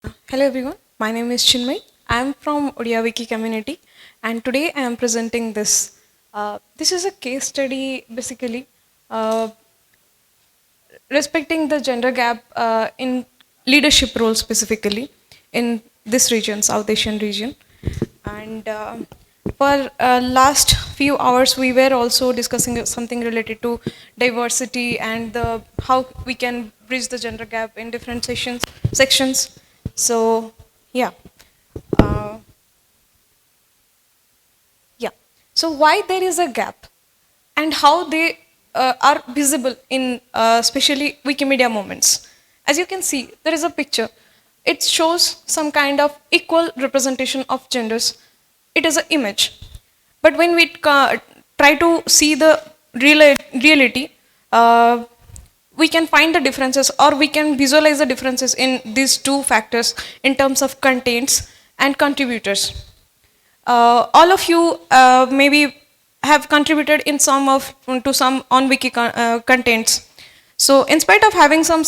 Hello everyone, my name is Chinmay. I am from w.r.t community and today I am presenting this. This is a case study basically uh, respecting the gender gap in leadership roles specifically in this region, South Asian region. And for last few hours we were also discussing something related to diversity and how we can bridge the gender gap in different sections. So yeah. Uh, yeah. So why there is a gap and how they are visible in especially Wikimedia moments. As you can see, there is a picture. It shows some kind of equal representation of genders. It is an image. But when we try to see the reality, uh, we can find the differences or we can visualize the differences in these two factors in terms of contents and contributors. All of you maybe have contributed in some of to some on contents. So in spite of having some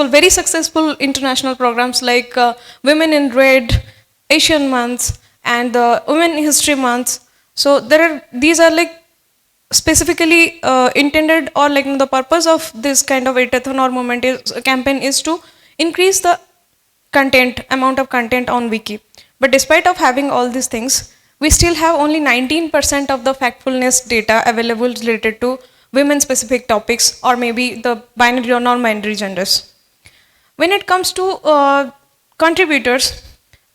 very successful international programs like Women in Red, Asian Months, and the Women History Months, so these are like specifically intended or like the purpose of this kind of editathon or movement is campaign is to increase the amount of content on wiki, but despite of having all these things we still have only 19% of the factfulness data available related to women specific topics or maybe the binary or non-binary genders. When it comes to contributors,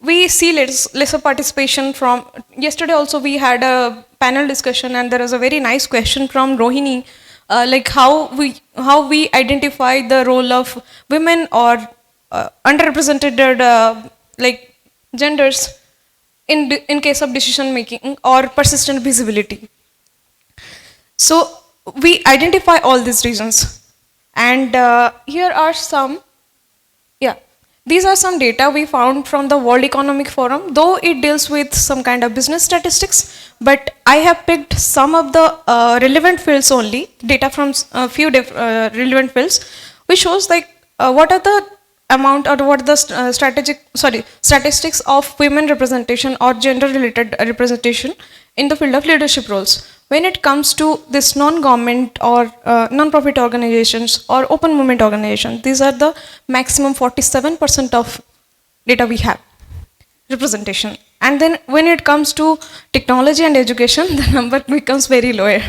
we see lesser participation from, yesterday also we had a panel discussion and there was a very nice question from Rohini, like how we identify the role of women or underrepresented like genders in case of decision making or persistent visibility. So we identify all these reasons, and here are some, yeah, these are some data we found from the World Economic Forum, though it deals with some kind of business statistics, but I have picked some of the relevant fields only, data from a few relevant fields, which shows like what are the amount or what are the statistics of women representation or gender related representation in the field of leadership roles. When it comes to this non-government or non-profit organizations or open movement organizations, these are the maximum 47% of data we have representation. And then when it comes to technology and education, the number becomes very lower.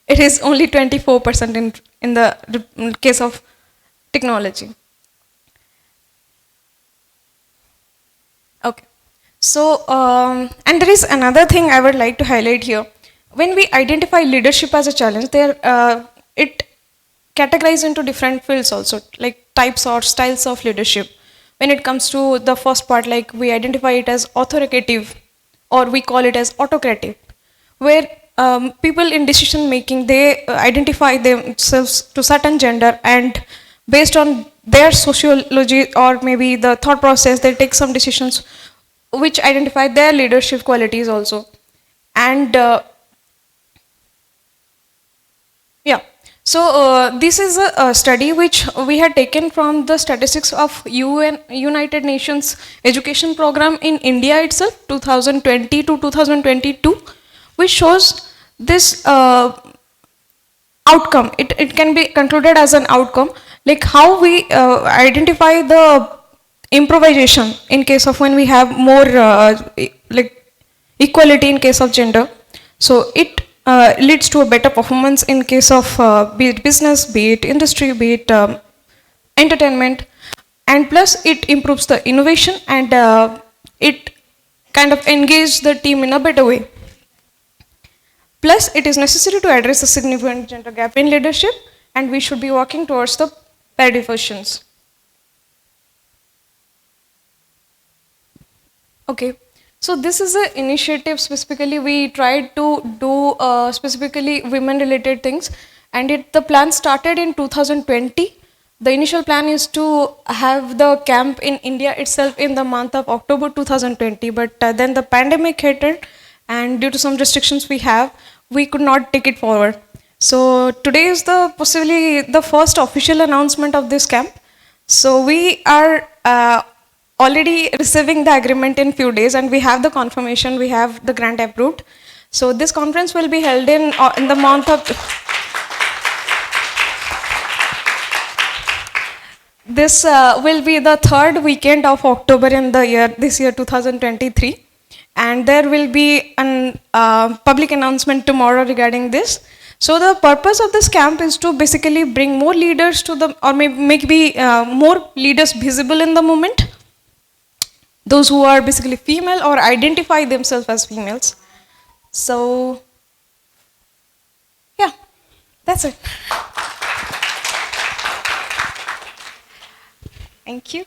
It is only 24% in the case of technology. Okay. So, and there is another thing I would like to highlight here. When we identify leadership as a challenge, it categorized into different fields also, like types or styles of leadership. When it comes to the first part, like we identify it as authoritative, or we call it as autocratic, where people in decision making, they identify themselves to certain gender and based on their sociology or maybe the thought process, they take some decisions which identify their leadership qualities also. And yeah, so this is a study which we had taken from the statistics of United Nations Education Program in India itself, 2020 to 2022, which shows this outcome. It can be concluded as an outcome, like how we identify the improvisation in case of when we have more like equality in case of gender. So it leads to a better performance in case of be it business, be it industry, be it entertainment, and plus it improves the innovation and it kind of engages the team in a better way. Plus, it is necessary to address the significant gender gap in leadership, and we should be working towards the parity versions. Okay, so this is an initiative specifically we tried to do specifically women related things, and the plan started in 2020. The initial plan is to have the camp in India itself in the month of October 2020, but then the pandemic hit it, and due to some restrictions we have, we could not take it forward. So today is possibly the first official announcement of this camp. So we are already receiving the agreement in few days, and we have the confirmation, we have the grant approved. So this conference will be held in the month of, this will be the third weekend of October in the year, this year 2023. And there will be an public announcement tomorrow regarding this. So the purpose of this camp is to basically bring more leaders to the, or maybe more leaders visible in the movement. Those who are basically female or identify themselves as females. So, yeah, that's it. Thank you.